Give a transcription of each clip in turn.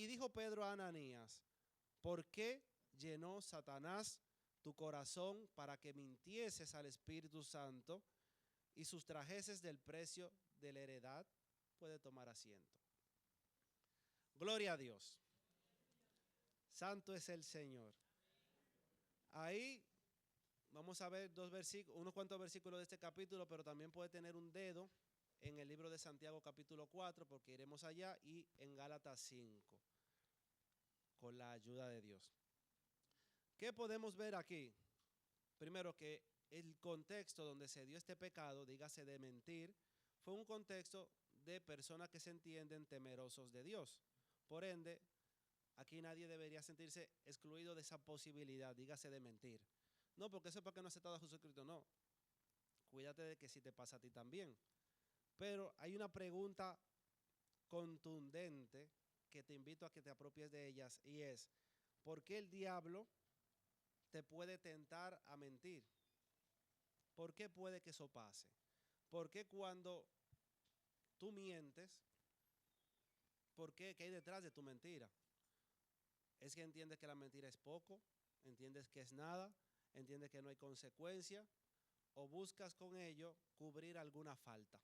Y dijo Pedro a Ananías: ¿por qué llenó Satanás tu corazón para que mintieses al Espíritu Santo y sustrajeses del precio de la heredad? Puede tomar asiento. Gloria a Dios. Santo es el Señor. Ahí vamos a ver unos cuantos versículos de este capítulo, pero también puede tener un dedo en el libro de Santiago capítulo 4, porque iremos allá, y en Gálatas 5, con la ayuda de Dios. ¿Qué podemos ver aquí? Primero, que el contexto donde se dio este pecado, dígase de mentir, fue un contexto de personas que se entienden temerosos de Dios. Por ende, aquí nadie debería sentirse excluido de esa posibilidad, dígase de mentir. No, porque eso es porque no has aceptado a Jesucristo, no. Cuídate de que si te pasa a ti también. Pero hay una pregunta contundente que te invito a que te apropies de ellas, y es: ¿por qué el diablo te puede tentar a mentir? ¿Por qué puede que eso pase? ¿Por qué cuando tú mientes, por qué? ¿Qué hay detrás de tu mentira? ¿Es que entiendes que la mentira es poco? ¿Entiendes que es nada? ¿Entiendes que no hay consecuencia? ¿O buscas con ello cubrir alguna falta?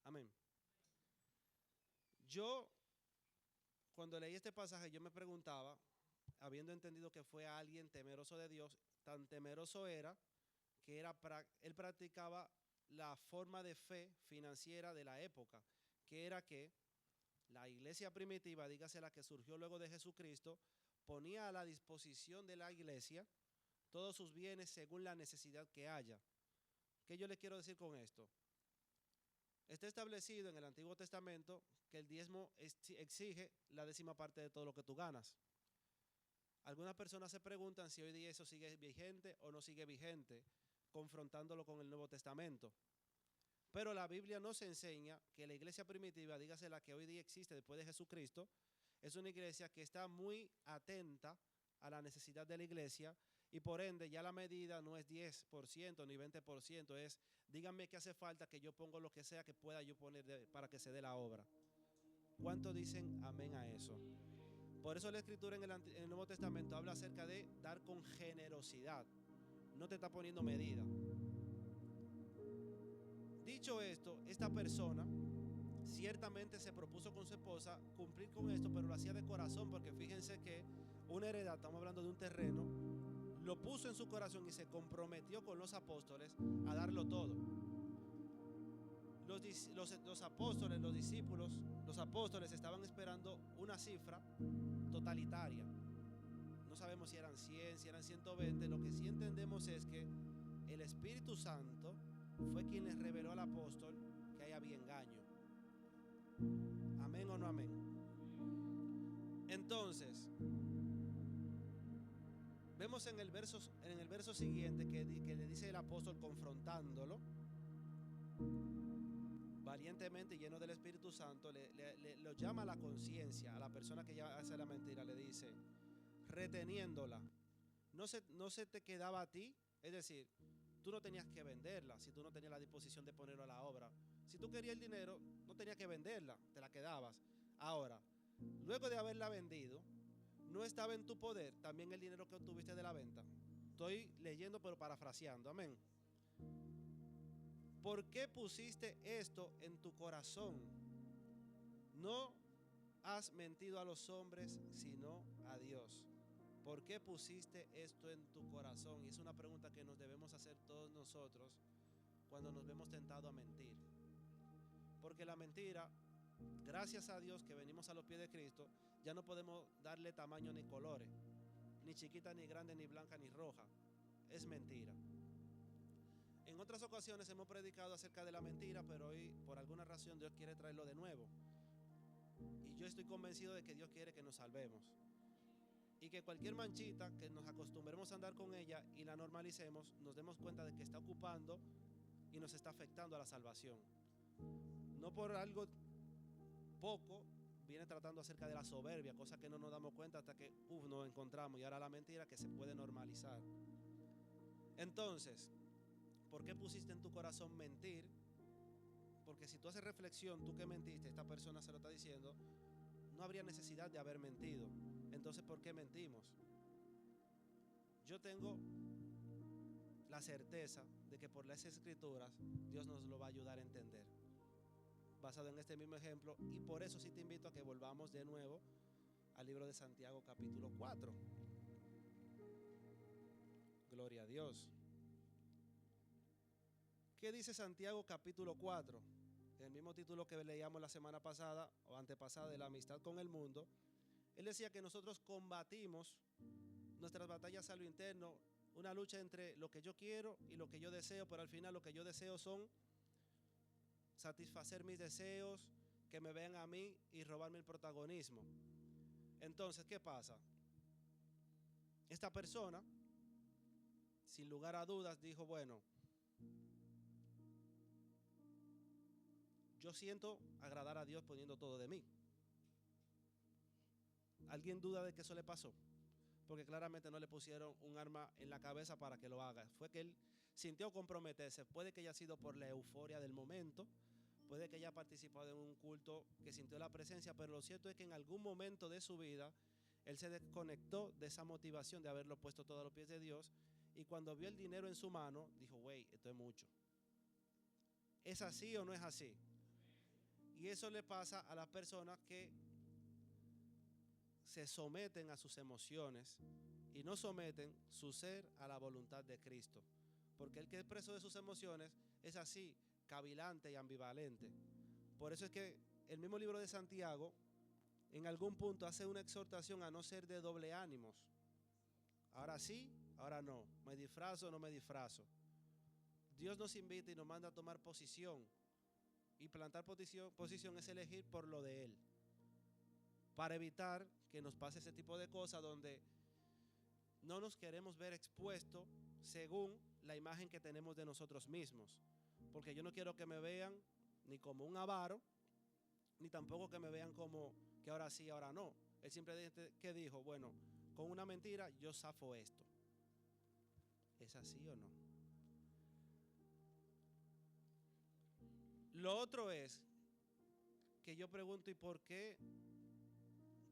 Amén. Yo, cuando leí este pasaje, yo me preguntaba, habiendo entendido que fue alguien temeroso de Dios, tan temeroso era que él practicaba la forma de fe financiera de la época, que era que la iglesia primitiva, dígase la que surgió luego de Jesucristo, ponía a la disposición de la iglesia todos sus bienes según la necesidad que haya. ¿Qué yo le quiero decir con esto? Está establecido en el Antiguo Testamento que el diezmo exige la 10ª parte de todo lo que tú ganas. Algunas personas se preguntan si hoy día eso sigue vigente o no sigue vigente, confrontándolo con el Nuevo Testamento. Pero la Biblia nos enseña que la iglesia primitiva, dígase la que hoy día existe después de Jesucristo, es una iglesia que está muy atenta a la necesidad de la iglesia, y por ende ya la medida no es 10% ni 20%, es: díganme qué hace falta, que yo pongo lo que sea que pueda yo poner para que se dé la obra. ¿Cuántos dicen amén a eso? Por eso la Escritura en el Nuevo Testamento habla acerca de dar con generosidad. No te está poniendo medida. Dicho esto, esta persona ciertamente se propuso con su esposa cumplir con esto, pero lo hacía de corazón, porque fíjense que una heredad, estamos hablando de un terreno, lo puso en su corazón y se comprometió con los apóstoles a darlo todo. Los apóstoles, los discípulos, los apóstoles estaban esperando una cifra totalitaria. No sabemos si eran 100, si eran 120. Lo que sí entendemos es que el Espíritu Santo fue quien les reveló al apóstol que ahí había engaño. ¿Amén o no amén? Entonces, vemos en el verso siguiente que le dice el apóstol, confrontándolo valientemente, lleno del Espíritu Santo, lo llama a la conciencia a la persona que ya hace la mentira. Le dice, reteniéndola, no se te quedaba a ti, es decir, tú no tenías que venderla si tú no tenías la disposición de ponerlo a la obra. Si tú querías el dinero, no tenías que venderla, te la quedabas. Ahora, luego de haberla vendido, no estaba en tu poder también el dinero que obtuviste de la venta. Estoy leyendo pero parafraseando, amén. ¿Por qué pusiste esto en tu corazón? No has mentido a los hombres, sino a Dios. ¿Por qué pusiste esto en tu corazón? Y es una pregunta que nos debemos hacer todos nosotros cuando nos vemos tentados a mentir. Porque la mentira, gracias a Dios que venimos a los pies de Cristo, ya no podemos darle tamaño ni colores, ni chiquita, ni grande, ni blanca, ni roja. Es mentira. En otras ocasiones hemos predicado acerca de la mentira, pero hoy por alguna razón Dios quiere traerlo de nuevo. Y yo estoy convencido de que Dios quiere que nos salvemos. Y que cualquier manchita que nos acostumbremos a andar con ella y la normalicemos, nos demos cuenta de que está ocupando y nos está afectando a la salvación. No por algo poco viene tratando acerca de la soberbia, cosa que no nos damos cuenta hasta que nos encontramos, y ahora la mentira que se puede normalizar. Entonces, ¿por qué pusiste en tu corazón mentir? Porque si tú haces reflexión, tú que mentiste, esta persona se lo está diciendo, no habría necesidad de haber mentido. Entonces, ¿por qué mentimos? Yo tengo la certeza de que por las escrituras Dios nos lo va a ayudar a entender, basado en este mismo ejemplo, y por eso sí te invito a que volvamos de nuevo al libro de Santiago capítulo 4. Gloria a Dios. ¿Qué dice Santiago capítulo 4? El mismo título que leíamos la semana pasada o antepasada, de la amistad con el mundo. Él decía que nosotros combatimos nuestras batallas a lo interno, una lucha entre lo que yo quiero y lo que yo deseo, pero al final lo que yo deseo son satisfacer mis deseos, que me vean a mí y robarme el protagonismo. Entonces, ¿qué pasa? Esta persona, sin lugar a dudas, dijo, bueno, yo siento agradar a Dios poniendo todo de mí. ¿Alguien duda de que eso le pasó? Porque claramente no le pusieron un arma en la cabeza para que lo haga. Fue que él sintió comprometerse. Puede que haya sido por la euforia del momento, puede que haya participado en un culto que sintió la presencia, pero lo cierto es que en algún momento de su vida él se desconectó de esa motivación de haberlo puesto todo a los pies de Dios, y cuando vio el dinero en su mano dijo, wey, esto es mucho. ¿Es así o no es así? Y eso le pasa a las personas que se someten a sus emociones y no someten su ser a la voluntad de Cristo. Porque el que es preso de sus emociones es así, cavilante y ambivalente. Por eso es que el mismo libro de Santiago en algún punto hace una exhortación a no ser de doble ánimos. Ahora sí, ahora no. Me disfrazo o no me disfrazo. Dios nos invita y nos manda a tomar posición. Y plantar posición es elegir por lo de Él, para evitar que nos pase ese tipo de cosas donde no nos queremos ver expuestos según la imagen que tenemos de nosotros mismos. Porque yo no quiero que me vean ni como un avaro, ni tampoco que me vean como que ahora sí, ahora no. Él siempre que dijo, bueno, con una mentira yo zafo esto. ¿Es así o no? Lo otro es que yo pregunto, ¿y por qué?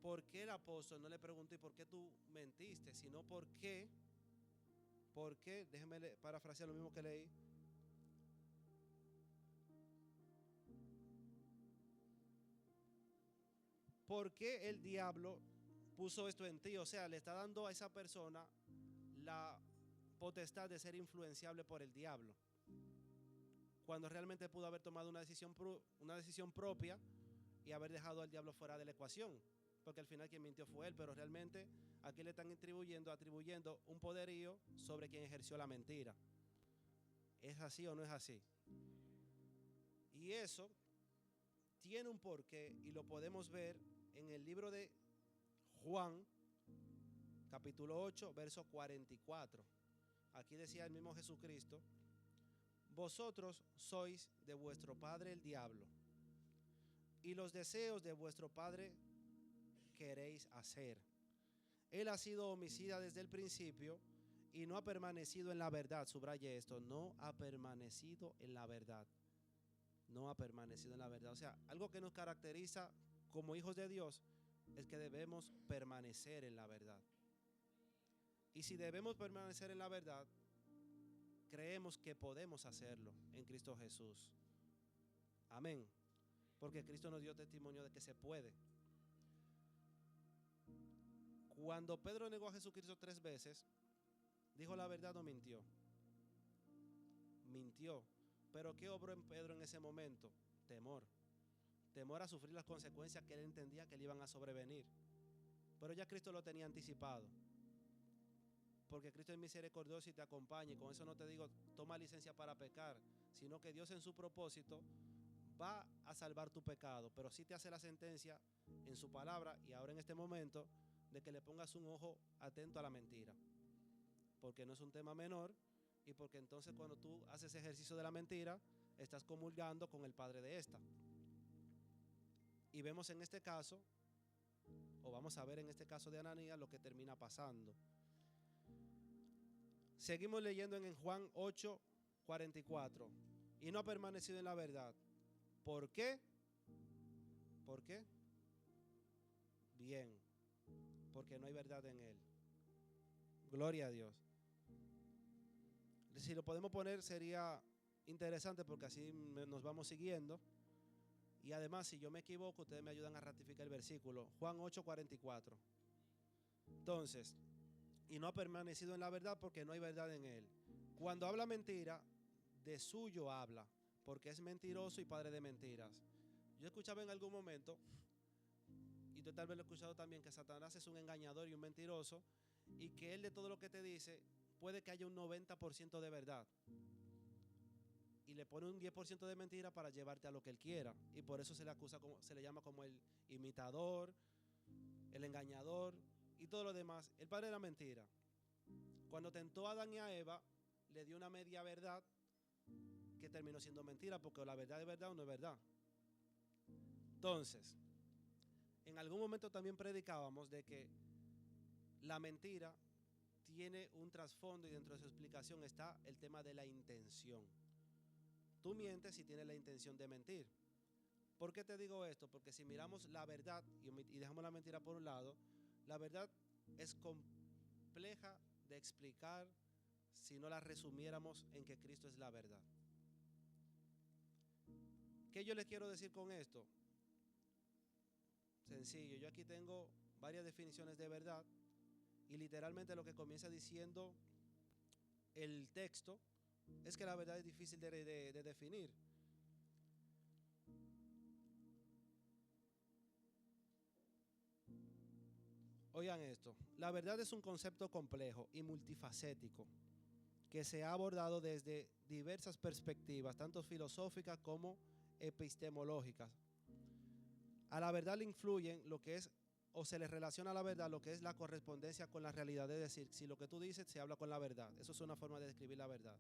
¿Por qué el apóstol no le preguntó, ¿y por qué tú mentiste? Sino, ¿por qué? Déjeme parafrasear lo mismo que leí. ¿Por qué el diablo puso esto en ti? O sea, le está dando a esa persona la potestad de ser influenciable por el diablo, cuando realmente pudo haber tomado una decisión propia y haber dejado al diablo fuera de la ecuación, porque al final quien mintió fue él, pero realmente aquí le están atribuyendo un poderío sobre quien ejerció la mentira. ¿Es así o no es así? Y eso tiene un porqué y lo podemos ver en el libro de Juan, capítulo 8, verso 44. Aquí decía el mismo Jesucristo, vosotros sois de vuestro padre el diablo, y los deseos de vuestro padre queréis hacer. Él ha sido homicida desde el principio y no ha permanecido en la verdad. Subraye esto, no ha permanecido en la verdad. No ha permanecido en la verdad. O sea, algo que nos caracteriza como hijos de Dios es que debemos permanecer en la verdad. Y si debemos permanecer en la verdad, creemos que podemos hacerlo en Cristo Jesús. Amén. Porque Cristo nos dio testimonio de que se puede. Cuando Pedro negó a Jesucristo 3 veces, ¿dijo la verdad o mintió? Mintió. ¿Pero qué obró en Pedro en ese momento? Temor. Temor a sufrir las consecuencias que él entendía que le iban a sobrevenir. Pero ya Cristo lo tenía anticipado. Porque Cristo es misericordioso y te acompaña. Y con eso no te digo, toma licencia para pecar, sino que Dios en su propósito va a salvar tu pecado. Pero sí te hace la sentencia en su palabra y ahora en este momento de que le pongas un ojo atento a la mentira. Porque no es un tema menor y porque entonces cuando tú haces ejercicio de la mentira, estás comulgando con el padre de esta. Y vemos en este caso, o vamos a ver en este caso de Ananías, lo que termina pasando. Seguimos leyendo en Juan 8, 44. Y no ha permanecido en la verdad. ¿Por qué? ¿Por qué? Bien, porque no hay verdad en él. Gloria a Dios. Si lo podemos poner sería interesante porque así nos vamos siguiendo. Y además, si yo me equivoco, ustedes me ayudan a ratificar el versículo. Juan 8:44. Entonces, y no ha permanecido en la verdad porque no hay verdad en él. Cuando habla mentira, de suyo habla, porque es mentiroso y padre de mentiras. Yo escuchaba en algún momento, y tú tal vez lo has escuchado también, que Satanás es un engañador y un mentiroso, y que él de todo lo que te dice, puede que haya un 90% de verdad. Y le pone un 10% de mentira para llevarte a lo que él quiera. Y por eso se le acusa, se le llama como el imitador, el engañador y todo lo demás. El padre de la mentira. Cuando tentó a Adán y a Eva, le dio una media verdad que terminó siendo mentira, porque la verdad es verdad o no es verdad. Entonces, en algún momento también predicábamos de que la mentira tiene un trasfondo y dentro de su explicación está el tema de la intención. Tú mientes si tienes la intención de mentir. ¿Por qué te digo esto? Porque si miramos la verdad y dejamos la mentira por un lado, la verdad es compleja de explicar si no la resumiéramos en que Cristo es la verdad. ¿Qué yo les quiero decir con esto? Sencillo, yo aquí tengo varias definiciones de verdad y literalmente lo que comienza diciendo el texto es que la verdad es difícil de definir. Oigan esto, la verdad es un concepto complejo y multifacético que se ha abordado desde diversas perspectivas, tanto filosóficas como epistemológicas. A la verdad le influyen lo que es, o se le relaciona a la verdad lo que es la correspondencia con la realidad, es decir, si lo que tú dices se habla con la verdad. Eso es una forma de describir la verdad.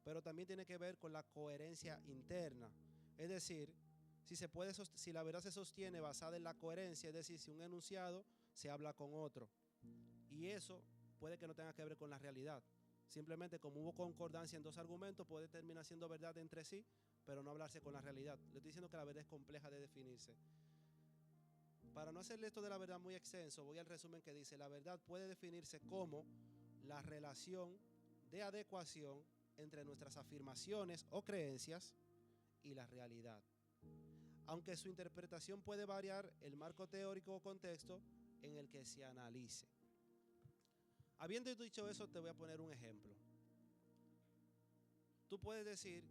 Pero también tiene que ver con la coherencia interna, es decir, si la verdad se sostiene basada en la coherencia, es decir, si un enunciado se habla con otro. Y eso puede que no tenga que ver con la realidad. Simplemente como hubo concordancia en dos argumentos, puede terminar siendo verdad entre sí, pero no hablarse con la realidad. Le estoy diciendo que la verdad es compleja de definirse. Para no hacerle esto de la verdad muy extenso, voy al resumen que dice: la verdad puede definirse como la relación de adecuación entre nuestras afirmaciones o creencias y la realidad. Aunque su interpretación puede variar el marco teórico o contexto en el que se analice. Habiendo dicho eso, te voy a poner un ejemplo. Tú puedes decir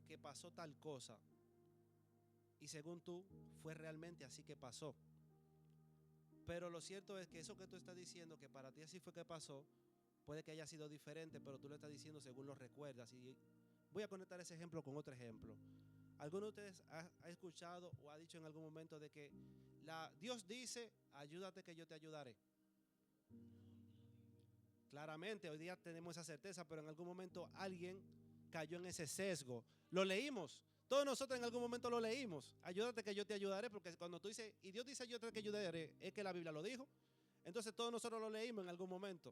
que pasó tal cosa y según tú fue realmente así que pasó. Pero lo cierto es que eso que tú estás diciendo, que para ti así fue que pasó, puede que haya sido diferente, pero tú lo estás diciendo según lo recuerdas. Y voy a conectar ese ejemplo con otro ejemplo. ¿Alguno de ustedes ha escuchado o ha dicho en algún momento de que Dios dice, ayúdate que yo te ayudaré? Claramente, hoy día tenemos esa certeza, pero en algún momento alguien cayó en ese sesgo. Lo leímos. Todos nosotros en algún momento lo leímos. Ayúdate que yo te ayudaré, porque cuando tú dices, y Dios dice ayúdate que yo te ayudaré, es que la Biblia lo dijo. Entonces todos nosotros lo leímos en algún momento.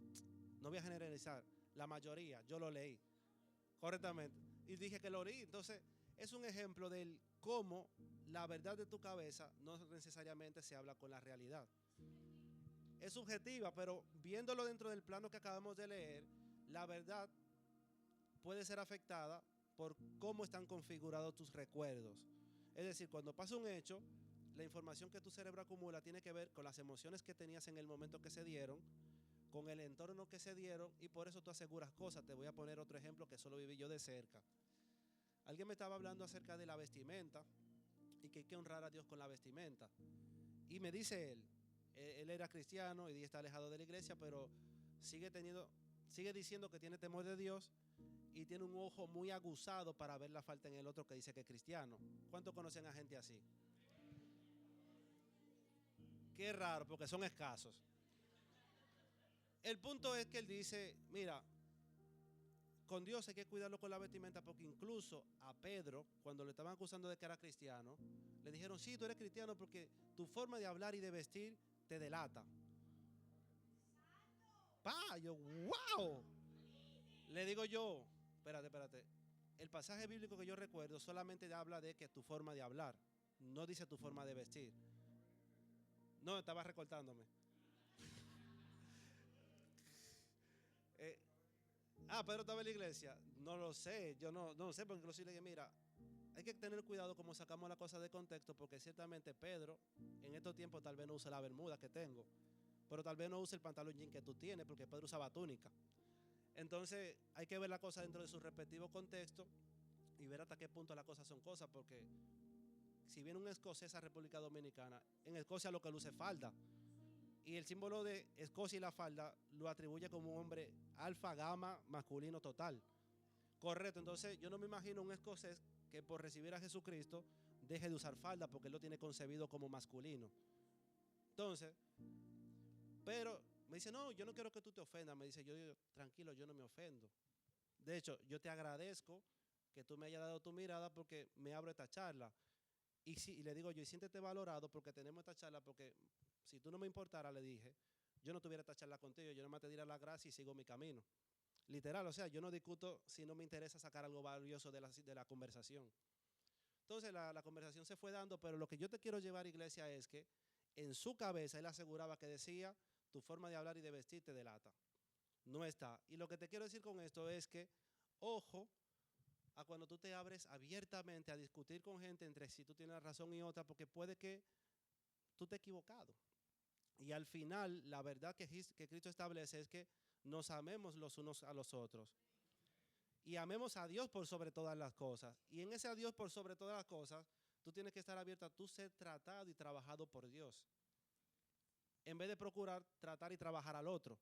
No voy a generalizar, la mayoría, yo lo leí correctamente. Y dije que lo leí. Entonces es un ejemplo del cómo la verdad de tu cabeza no necesariamente se habla con la realidad. Es subjetiva, pero viéndolo dentro del plano que acabamos de leer, la verdad puede ser afectada por cómo están configurados tus recuerdos. Es decir, cuando pasa un hecho, la información que tu cerebro acumula tiene que ver con las emociones que tenías en el momento que se dieron, con el entorno que se dieron, y por eso tú aseguras cosas. Te voy a poner otro ejemplo que solo viví yo de cerca. Alguien me estaba hablando acerca de la vestimenta y que hay que honrar a Dios con la vestimenta. Y me dice él era cristiano y está alejado de la iglesia, pero sigue diciendo que tiene temor de Dios y tiene un ojo muy aguzado para ver la falta en el otro que dice que es cristiano. ¿Cuántos conocen a gente así? Qué raro, porque son escasos. El punto es que él dice, mira, con Dios hay que cuidarlo con la vestimenta, porque incluso a Pedro, cuando le estaban acusando de que era cristiano, le dijeron, sí, tú eres cristiano porque tu forma de hablar y de vestir te delata. Pa, yo, wow. Le digo yo, espérate. el pasaje bíblico que yo recuerdo solamente habla de que tu forma de hablar, no dice tu forma de vestir. No, estaba recortándome. Eh, Pedro estaba en la iglesia. No lo sé, yo no lo sé, porque inclusive le dije, mira, hay que tener cuidado como sacamos la cosa de contexto, porque ciertamente Pedro en estos tiempos tal vez no use la bermuda que tengo, pero tal vez no use el pantalón jean que tú tienes, porque Pedro usaba túnica. Entonces hay que ver la cosa dentro de su respectivo contexto y ver hasta qué punto las cosas son cosas, porque si viene un escocés a República Dominicana, en Escocia lo que luce falda, y el símbolo de Escocia y la falda lo atribuye como un hombre alfa, gama, masculino total. Correcto, entonces yo no me imagino un escocés que por recibir a Jesucristo deje de usar falda porque él lo tiene concebido como masculino. Entonces, pero me dice, no, yo no quiero que tú te ofendas. Me dice, yo digo, tranquilo, yo no me ofendo. De hecho, yo te agradezco que tú me hayas dado tu mirada porque me abro esta charla. Y le digo yo, y siéntete valorado porque tenemos esta charla, porque si tú no me importara, le dije, yo no tuviera esta charla contigo, yo nomás te diera la gracia y sigo mi camino. Literal, o sea, yo no discuto si no me interesa sacar algo valioso de la conversación. Entonces la conversación se fue dando, pero lo que yo te quiero llevar, iglesia, es que en su cabeza él aseguraba que decía, tu forma de hablar y de vestir te delata. No está. Y lo que te quiero decir con esto es que, ojo, a cuando tú te abres abiertamente a discutir con gente entre si tú tienes razón y otra, porque puede que tú te has equivocado. Y al final, la verdad que Cristo establece es que nos amemos los unos a los otros. Y amemos a Dios por sobre todas las cosas. Y en ese a Dios por sobre todas las cosas, tú tienes que estar abierto a tú ser tratado y trabajado por Dios. En vez de procurar tratar y trabajar al otro.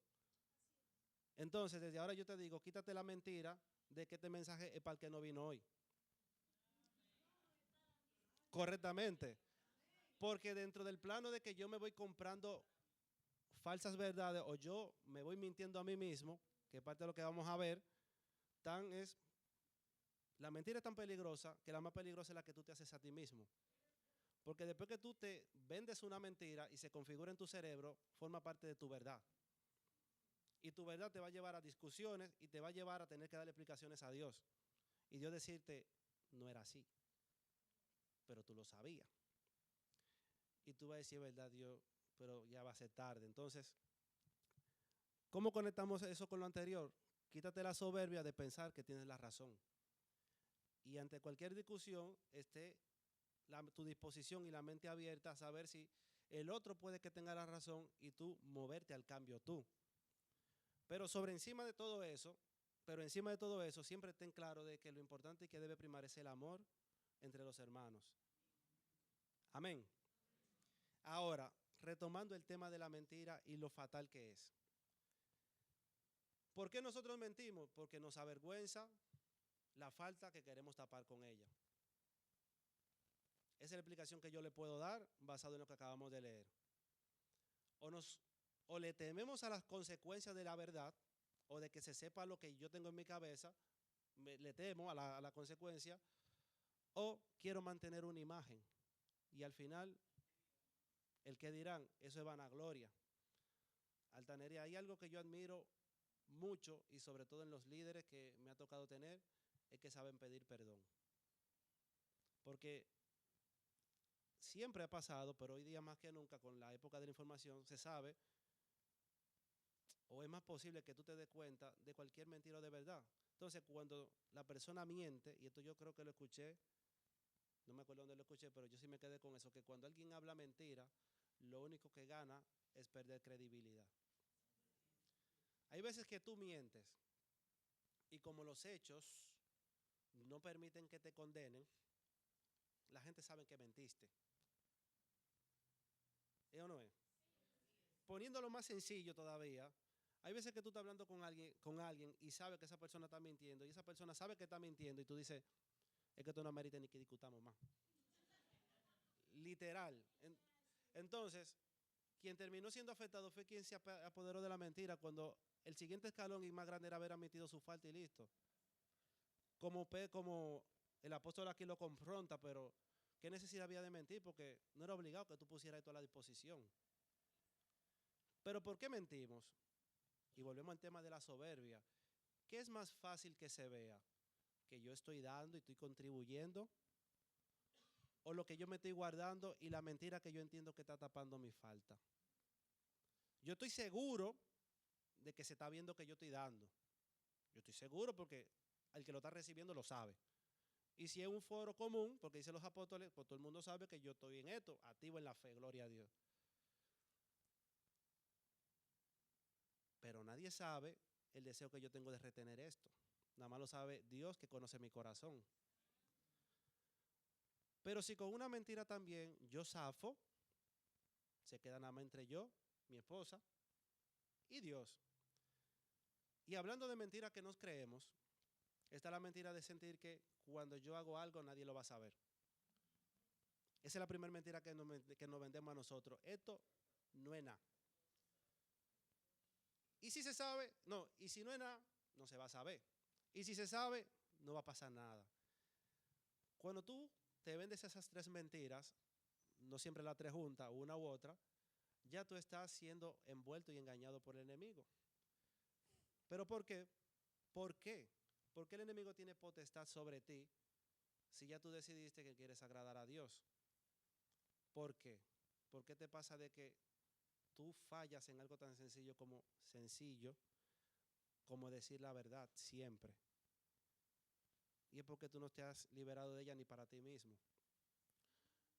Entonces, desde ahora yo te digo, quítate la mentira de que este mensaje es para el que no vino hoy. Correctamente. Porque dentro del plano de que yo me voy comprando falsas verdades o yo me voy mintiendo a mí mismo, que es parte de lo que vamos a ver, la mentira es tan peligrosa que la más peligrosa es la que tú te haces a ti mismo. Porque después que tú te vendes una mentira y se configura en tu cerebro, forma parte de tu verdad. Y tu verdad te va a llevar a discusiones y te va a llevar a tener que darle explicaciones a Dios. Y Dios decirte, no era así, pero tú lo sabías. Y tú vas a decir, verdad, Dios, pero ya va a ser tarde. Entonces, ¿cómo conectamos eso con lo anterior? Quítate la soberbia de pensar que tienes la razón. Y ante cualquier discusión, esté tu disposición y la mente abierta a saber si el otro puede que tenga la razón y tú moverte al cambio tú. Pero sobre encima de todo eso, siempre ten claro de que lo importante y que debe primar es el amor entre los hermanos. Amén. Ahora, retomando el tema de la mentira y lo fatal que es. ¿Por qué nosotros mentimos? Porque nos avergüenza la falta que queremos tapar con ella. Esa es la explicación que yo le puedo dar basado en lo que acabamos de leer. O le tememos a las consecuencias de la verdad, o de que se sepa lo que yo tengo en mi cabeza, le temo a la consecuencia, o quiero mantener una imagen. Y al final, el que dirán, eso es vanagloria. Altanería, hay algo que yo admiro mucho y sobre todo en los líderes que me ha tocado tener, es que saben pedir perdón. Porque siempre ha pasado, pero hoy día más que nunca con la época de la información se sabe, o es más posible que tú te des cuenta de cualquier mentira de verdad. Entonces cuando la persona miente, y esto yo creo que lo escuché, no me acuerdo dónde lo escuché, pero yo sí me quedé con eso, que cuando alguien habla mentira, lo único que gana es perder credibilidad. Hay veces que tú mientes y como los hechos no permiten que te condenen, la gente sabe que mentiste. ¿Es o no es? Poniéndolo más sencillo todavía, hay veces que tú estás hablando con alguien y sabes que esa persona está mintiendo y esa persona sabe que está mintiendo y tú dices, es que tú no merites ni que discutamos más. Literal. Entonces, quien terminó siendo afectado fue quien se apoderó de la mentira cuando el siguiente escalón y más grande era haber admitido su falta y listo. Como el apóstol aquí lo confronta, pero ¿qué necesidad había de mentir? Porque no era obligado que tú pusieras esto a la disposición. Pero ¿por qué mentimos? Y volvemos al tema de la soberbia. ¿Qué es más fácil que se vea? que yo estoy dando y estoy contribuyendo, o lo que yo me estoy guardando y la mentira que yo entiendo que está tapando mi falta. Yo estoy seguro de que se está viendo que yo estoy dando. Yo estoy seguro porque el que lo está recibiendo lo sabe. Y si es un foro común, porque dicen los apóstoles, pues todo el mundo sabe que yo estoy en esto, activo en la fe, gloria a Dios. Pero nadie sabe el deseo que yo tengo de retener esto. Nada más lo sabe Dios, que conoce mi corazón. Pero si con una mentira también yo zafo, se queda nada más entre yo, mi esposa y Dios. Y hablando de mentiras que nos creemos, está la mentira de sentir que cuando yo hago algo nadie lo va a saber. Esa es la primera mentira que nos vendemos a nosotros. Esto no es nada. Y si se sabe, no, y si no es nada, no se va a saber. Y si se sabe, no va a pasar nada. Cuando tú te vendes esas tres mentiras, no siempre las tres juntas, una u otra, ya tú estás siendo envuelto y engañado por el enemigo. ¿Pero por qué? ¿Por qué? ¿Por qué el enemigo tiene potestad sobre ti si ya tú decidiste que quieres agradar a Dios? ¿Por qué? ¿Por qué te pasa de que tú fallas en algo tan sencillo como decir la verdad siempre? Y es porque tú no te has liberado de ella ni para ti mismo.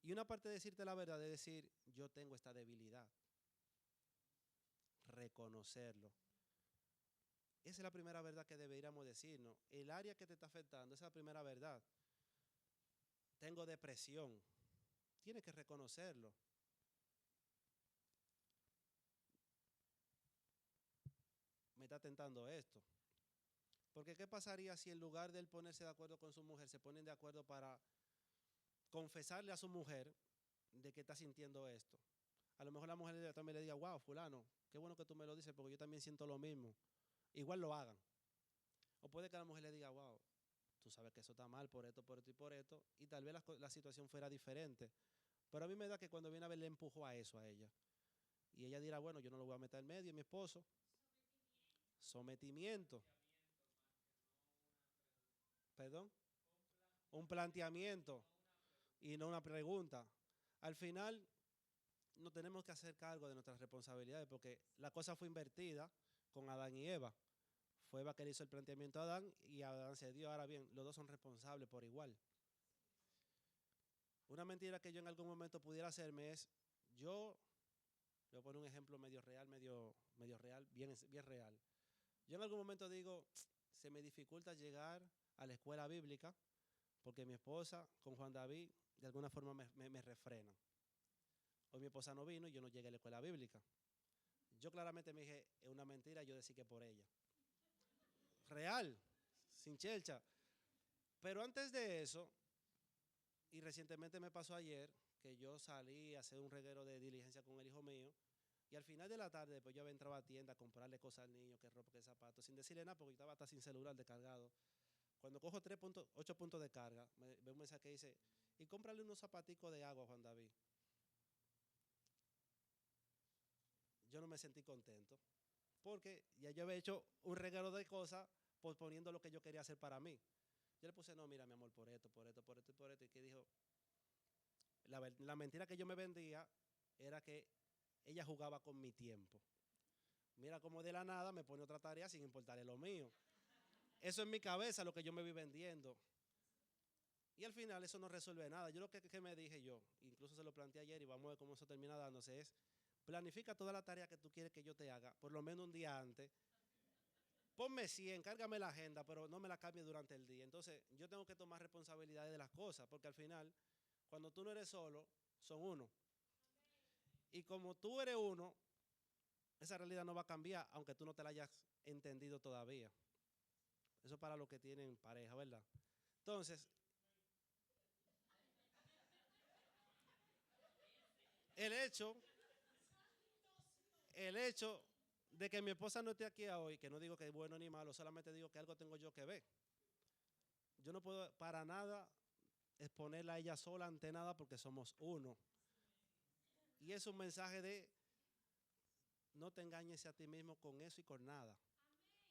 Y una parte de decirte la verdad es decir, yo tengo esta debilidad. Reconocerlo. Esa es la primera verdad que deberíamos decirnos. El área que te está afectando, esa es la primera verdad. Tengo depresión. Tienes que reconocerlo. Me está tentando esto. Porque ¿qué pasaría si en lugar de él ponerse de acuerdo con su mujer, se ponen de acuerdo para confesarle a su mujer de que está sintiendo esto? A lo mejor la mujer también le diga, wow, fulano, qué bueno que tú me lo dices porque yo también siento lo mismo. Igual lo hagan. O puede que la mujer le diga, wow, tú sabes que eso está mal por esto, por esto y por esto, y tal vez la situación fuera diferente. Pero a mí me da que cuando viene a ver le empujó a eso a ella. Y ella dirá, bueno, yo no lo voy a meter en medio, mi esposo. Sometimiento. Perdón. Un planteamiento y no una pregunta. Al final, no tenemos que hacer cargo de nuestras responsabilidades porque la cosa fue invertida con Adán y Eva. Fue Eva que le hizo el planteamiento a Adán y Adán se dio. Ahora bien, los dos son responsables por igual. Una mentira que yo en algún momento pudiera hacerme es, yo, voy a poner un ejemplo medio real, medio real, bien real. Yo en algún momento digo, se me dificulta llegar a la escuela bíblica porque mi esposa con Juan David de alguna forma me refrenan. Hoy mi esposa no vino y yo no llegué a la escuela bíblica. Yo claramente me dije, es una mentira, yo decí que por ella. Real, sin chelcha. Pero antes de eso, y recientemente me pasó ayer, que yo salí a hacer un reguero de diligencia con el hijo mío, y al final de la tarde, después yo había entrado a la tienda a comprarle cosas al niño, que ropa, que zapatos, sin decirle nada, porque yo estaba hasta sin celular descargado. Cuando cojo 8 puntos de carga, veo un mensaje que dice, y cómprale unos zapaticos de agua a Juan David. Yo no me sentí contento, porque ya yo había hecho un regalo de cosas posponiendo lo que yo quería hacer para mí. Yo le puse, no, mira, mi amor, por esto, por esto, por esto y por esto. Y que dijo, la mentira que yo me vendía era que ella jugaba con mi tiempo. Mira cómo de la nada me pone otra tarea sin importarle lo mío. Eso en mi cabeza lo que yo me vi vendiendo. Y al final eso no resuelve nada. Yo lo que me dije yo, incluso se lo planteé ayer y vamos a ver cómo eso termina dándose, es planifica toda la tarea que tú quieres que yo te haga, por lo menos un día antes. Ponme 100, cárgame la agenda, pero no me la cambie durante el día. Entonces yo tengo que tomar responsabilidades de las cosas, porque al final, cuando tú no eres solo, son uno. Y como tú eres uno, esa realidad no va a cambiar, aunque tú no te la hayas entendido todavía. Eso es para los que tienen pareja, ¿verdad? Entonces, el hecho, el hecho de que mi esposa no esté aquí hoy, que no digo que es bueno ni malo, solamente digo que algo tengo yo que ver. Yo no puedo para nada exponerla a ella sola ante nada porque somos uno. Y es un mensaje de no te engañes a ti mismo con eso y con nada.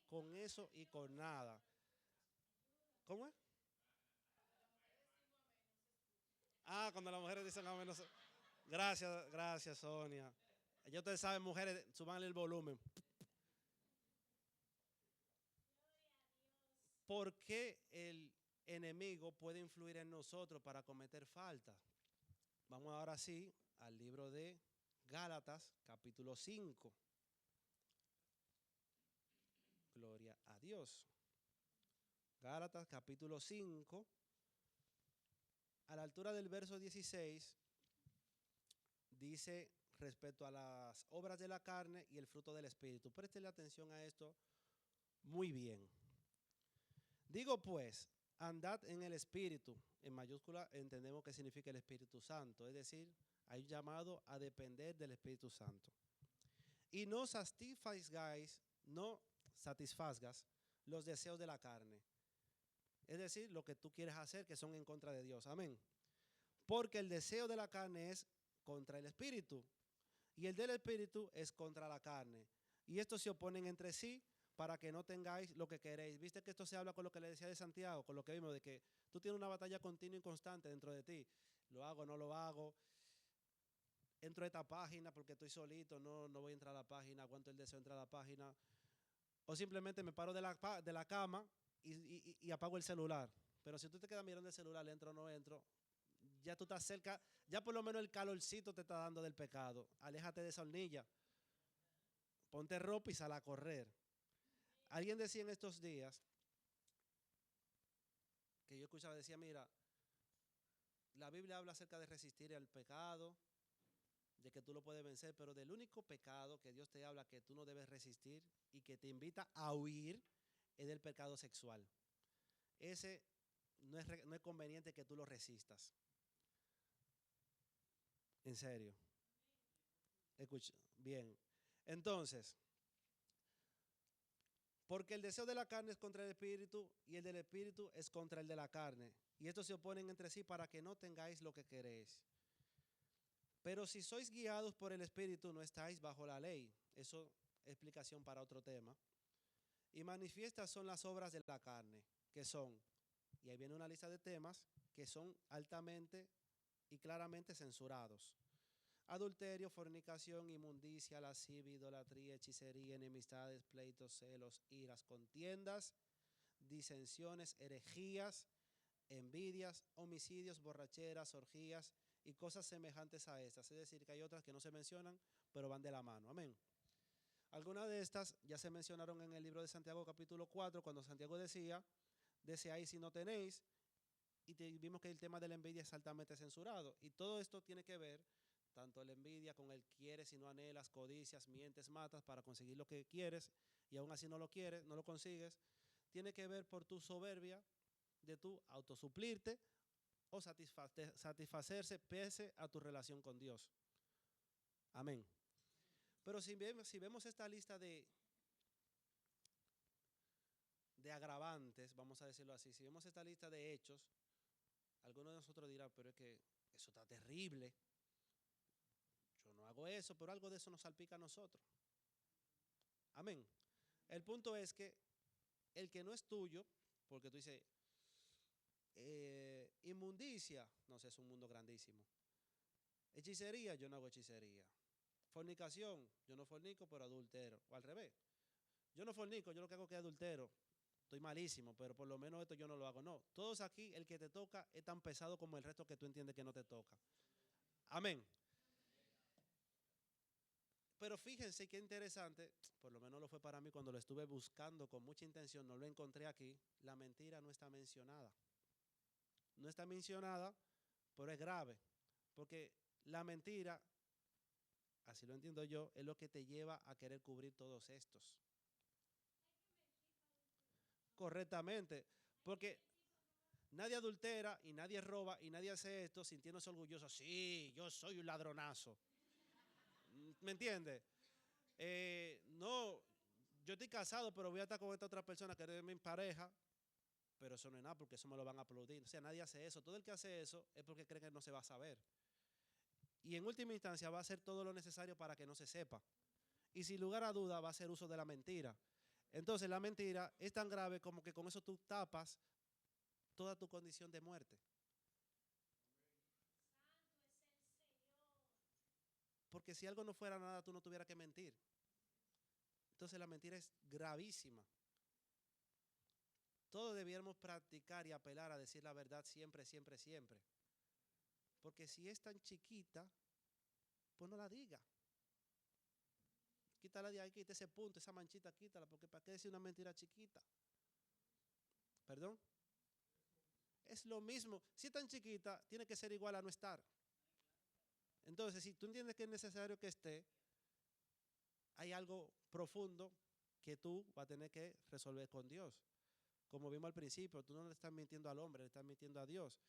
Con eso y con nada. ¿Cómo es? Ah, cuando las mujeres dicen amén. Gracias, gracias, Sonia. Ya ustedes saben, mujeres, suban el volumen. ¿Por qué el enemigo puede influir en nosotros para cometer falta? Vamos ahora sí al libro de Gálatas, capítulo 5. Gloria a Dios. Gálatas, capítulo 5. A la altura del verso 16, dice respecto a las obras de la carne y el fruto del Espíritu. Préstele atención a esto muy bien. Digo pues, andad en el Espíritu. En mayúscula entendemos que significa el Espíritu Santo. Es decir, hay un llamado a depender del Espíritu Santo. Y no satisfazgas los deseos de la carne. Es decir, lo que tú quieres hacer que son en contra de Dios. Amén. Porque el deseo de la carne es contra el Espíritu. Y el del Espíritu es contra la carne. Y estos se oponen entre sí para que no tengáis lo que queréis. Viste que esto se habla con lo que le decía de Santiago, con lo que vimos, de que tú tienes una batalla continua y constante dentro de ti. Lo hago, no lo hago. Entro a esta página porque estoy solito, no voy a entrar a la página, aguanto el deseo de entrar a la página. O simplemente me paro de la cama y apago el celular. Pero si tú te quedas mirando el celular, entro o no entro, ya tú estás cerca, ya por lo menos el calorcito te está dando del pecado. Aléjate de esa hornilla. Ponte ropa y sal a correr. Alguien decía en estos días, que yo escuchaba, decía, mira, la Biblia habla acerca de resistir al pecado, de que tú lo puedes vencer, pero del único pecado que Dios te habla que tú no debes resistir y que te invita a huir es del pecado sexual. Ese no es conveniente que tú lo resistas. En serio. Escucha, bien. Entonces, porque el deseo de la carne es contra el espíritu y el del espíritu es contra el de la carne. Y estos se oponen entre sí para que no tengáis lo que queréis. Pero si sois guiados por el espíritu, no estáis bajo la ley. Eso es explicación para otro tema. Y manifiestas son las obras de la carne, que son, y ahí viene una lista de temas que son altamente y claramente censurados. Adulterio, fornicación, inmundicia, lascivia, idolatría, hechicería, enemistades, pleitos, celos, iras, contiendas, disensiones, herejías, envidias, homicidios, borracheras, orgías y cosas semejantes a estas. Es decir, que hay otras que no se mencionan, pero van de la mano. Amén. Algunas de estas ya se mencionaron en el libro de Santiago capítulo 4, cuando Santiago decía, deseáis si no tenéis, y vimos que el tema de la envidia es altamente censurado. Y todo esto tiene que ver, tanto la envidia con el quieres y no anhelas, codicias, mientes, matas para conseguir lo que quieres y aún así no lo quieres, no lo consigues, tiene que ver por tu soberbia de tu autosuplirte o satisfacerse pese a tu relación con Dios. Amén. Pero si vemos esta lista de agravantes, vamos a decirlo así, si vemos esta lista de hechos, algunos de nosotros dirán, pero es que eso está terrible. Yo no hago eso, pero algo de eso nos salpica a nosotros. Amén. El punto es que el que no es tuyo, porque tú dices, inmundicia, no sé, es un mundo grandísimo. Hechicería, yo no hago hechicería. Fornicación, yo no fornico, pero adultero. O al revés. Yo no fornico, yo lo que hago es que adultero. Estoy malísimo, pero por lo menos esto yo no lo hago. No, todos aquí, el que te toca es tan pesado como el resto que tú entiendes que no te toca. Amén. Pero fíjense qué interesante, por lo menos lo fue para mí cuando lo estuve buscando con mucha intención, no lo encontré aquí. La mentira no está mencionada. No está mencionada, pero es grave. Porque la mentira, así lo entiendo yo, es lo que te lleva a querer cubrir todos estos. Correctamente. Porque nadie adultera y nadie roba y nadie hace esto sintiéndose orgulloso. Sí, yo soy un ladronazo. ¿Me entiendes? No, yo estoy casado, pero voy a estar con esta otra persona que es mi pareja, pero eso no es nada porque eso me lo van a aplaudir. O sea, nadie hace eso. Todo el que hace eso es porque cree que no se va a saber. Y en última instancia va a hacer todo lo necesario para que no se sepa. Y sin lugar a duda va a hacer uso de la mentira. Entonces la mentira es tan grave como que con eso tú tapas toda tu condición de muerte. Porque si algo no fuera nada, tú no tuvieras que mentir. Entonces la mentira es gravísima. Todos debiéramos practicar y apelar a decir la verdad siempre, siempre, siempre. Porque si es tan chiquita, pues no la diga. Quítala de ahí, quita ese punto, esa manchita, quítala, porque ¿para qué decir una mentira chiquita? ¿Perdón? Es lo mismo. Si es tan chiquita, tiene que ser igual a no estar. Entonces, si tú entiendes que es necesario que esté, hay algo profundo que tú vas a tener que resolver con Dios. Como vimos al principio, tú no le estás mintiendo al hombre, le estás mintiendo a Dios.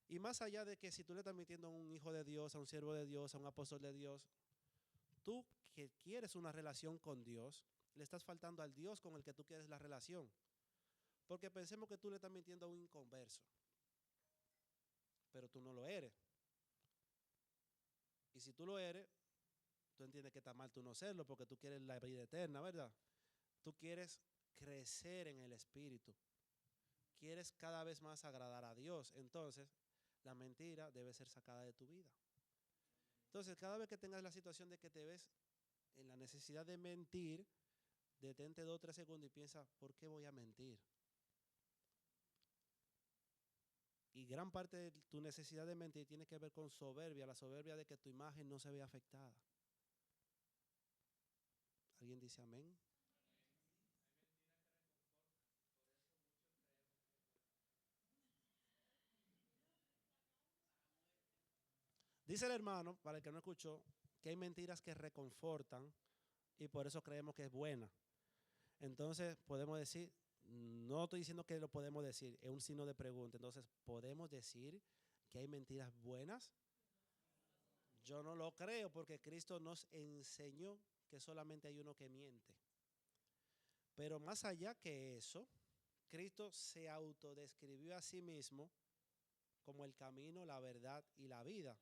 Y más allá de que si tú le estás mintiendo a un hijo de Dios, a un siervo de Dios, a un apóstol de Dios, tú que quieres una relación con Dios, le estás faltando al Dios con el que tú quieres la relación. Porque pensemos que tú le estás mintiendo a un inconverso, pero tú no lo eres. Y si tú lo eres, tú entiendes que está mal tú no serlo, porque tú quieres la vida eterna, ¿verdad? Tú quieres crecer en el Espíritu. Quieres cada vez más agradar a Dios. Entonces, la mentira debe ser sacada de tu vida. Entonces, cada vez que tengas la situación de que te ves en la necesidad de mentir, detente 2 o 3 segundos y piensa, ¿por qué voy a mentir? Y gran parte de tu necesidad de mentir tiene que ver con soberbia, la soberbia de que tu imagen no se vea afectada. ¿Alguien dice amén? Dice el hermano, para el que no escuchó, que hay mentiras que reconfortan y por eso creemos que es buena. Entonces podemos decir, no estoy diciendo que lo podemos decir, es un signo de pregunta. Entonces, ¿podemos decir que hay mentiras buenas? Yo no lo creo porque Cristo nos enseñó que solamente hay uno que miente. Pero más allá que eso, Cristo se autodescribió a sí mismo como el camino, la verdad y la vida.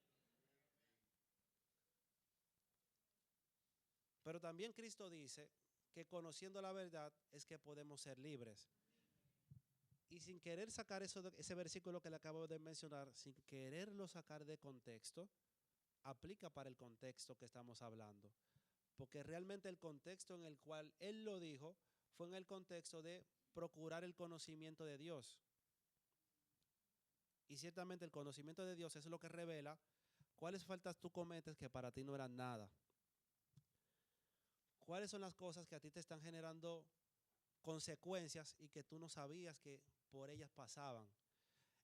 Pero también Cristo dice que conociendo la verdad es que podemos ser libres. Y sin querer sacar ese versículo que le acabo de mencionar, sin quererlo sacar de contexto, aplica para el contexto que estamos hablando. Porque realmente el contexto en el cual Él lo dijo fue en el contexto de procurar el conocimiento de Dios. Y ciertamente el conocimiento de Dios es lo que revela cuáles faltas tú cometes que para ti no eran nada. ¿Cuáles son las cosas que a ti te están generando consecuencias y que tú no sabías que por ellas pasaban?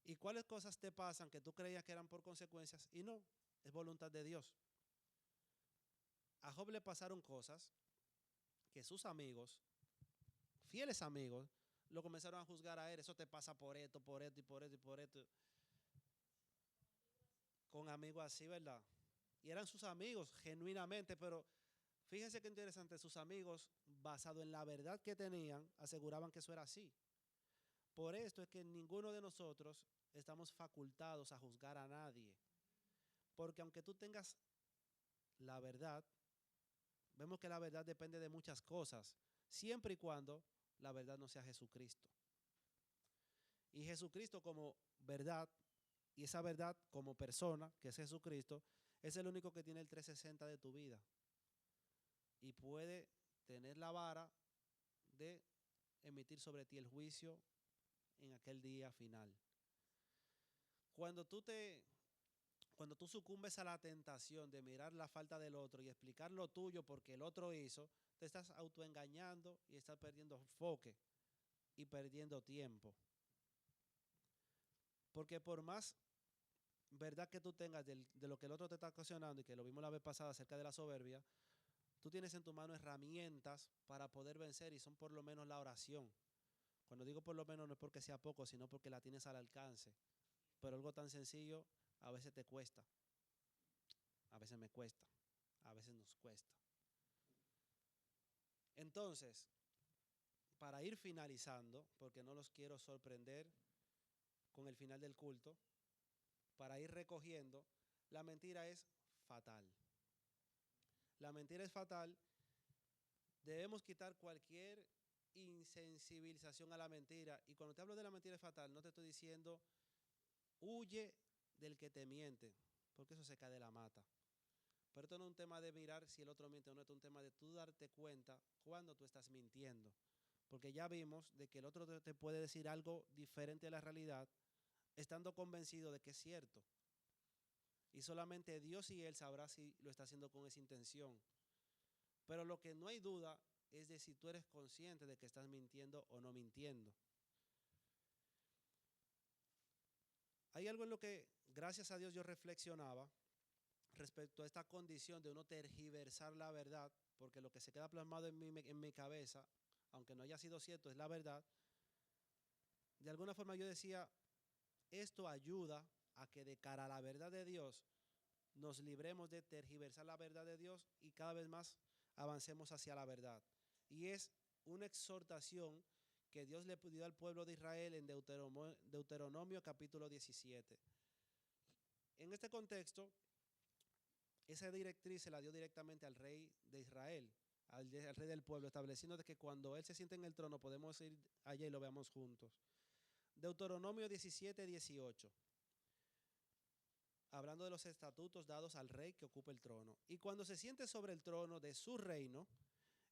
¿Y cuáles cosas te pasan que tú creías que eran por consecuencias y no? Es voluntad de Dios. A Job le pasaron cosas que sus amigos, fieles amigos, lo comenzaron a juzgar a él. Eso te pasa por esto, por esto y por esto y por esto. Con amigos así, ¿verdad? Y eran sus amigos genuinamente, pero fíjense qué interesante, sus amigos, basado en la verdad que tenían, aseguraban que eso era así. Por esto es que ninguno de nosotros estamos facultados a juzgar a nadie. Porque aunque tú tengas la verdad, vemos que la verdad depende de muchas cosas, siempre y cuando la verdad no sea Jesucristo. Y Jesucristo como verdad, y esa verdad como persona, que es Jesucristo, es el único que tiene el 360 de tu vida. Y puede tener la vara de emitir sobre ti el juicio en aquel día final. Cuando tú sucumbes a la tentación de mirar la falta del otro y explicar lo tuyo porque el otro hizo, te estás autoengañando y estás perdiendo enfoque y perdiendo tiempo. Porque por más verdad que tú tengas de lo que el otro te está ocasionando, y que lo vimos la vez pasada acerca de la soberbia, tú tienes en tu mano herramientas para poder vencer y son por lo menos la oración. Cuando digo por lo menos no es porque sea poco, sino porque la tienes al alcance. Pero algo tan sencillo a veces te cuesta, a veces me cuesta, a veces nos cuesta. Entonces, para ir finalizando, porque no los quiero sorprender con el final del culto, para ir recogiendo, la mentira es fatal. La mentira es fatal. Debemos quitar cualquier insensibilización a la mentira. Y cuando te hablo de la mentira es fatal, no te estoy diciendo huye del que te miente, porque eso se cae de la mata. Pero esto no es un tema de mirar si el otro miente o no, esto es un tema de tú darte cuenta cuando tú estás mintiendo. Porque ya vimos de que el otro te puede decir algo diferente a la realidad, estando convencido de que es cierto. Y solamente Dios y Él sabrá si lo está haciendo con esa intención. Pero lo que no hay duda es de si tú eres consciente de que estás mintiendo o no mintiendo. Hay algo en lo que, gracias a Dios, yo reflexionaba respecto a esta condición de uno tergiversar la verdad, porque lo que se queda plasmado en mi cabeza, aunque no haya sido cierto, es la verdad. De alguna forma yo decía, esto ayuda a que de cara a la verdad de Dios nos libremos de tergiversar la verdad de Dios y cada vez más avancemos hacia la verdad. Y es una exhortación que Dios le dio al pueblo de Israel en Deuteronomio capítulo 17. En este contexto, esa directriz se la dio directamente al rey de Israel, al rey del pueblo, estableciendo de que cuando él se siente en el trono podemos ir allá y lo veamos juntos. Deuteronomio 17, 18. Hablando de los estatutos dados al rey que ocupa el trono. Y cuando se siente sobre el trono de su reino,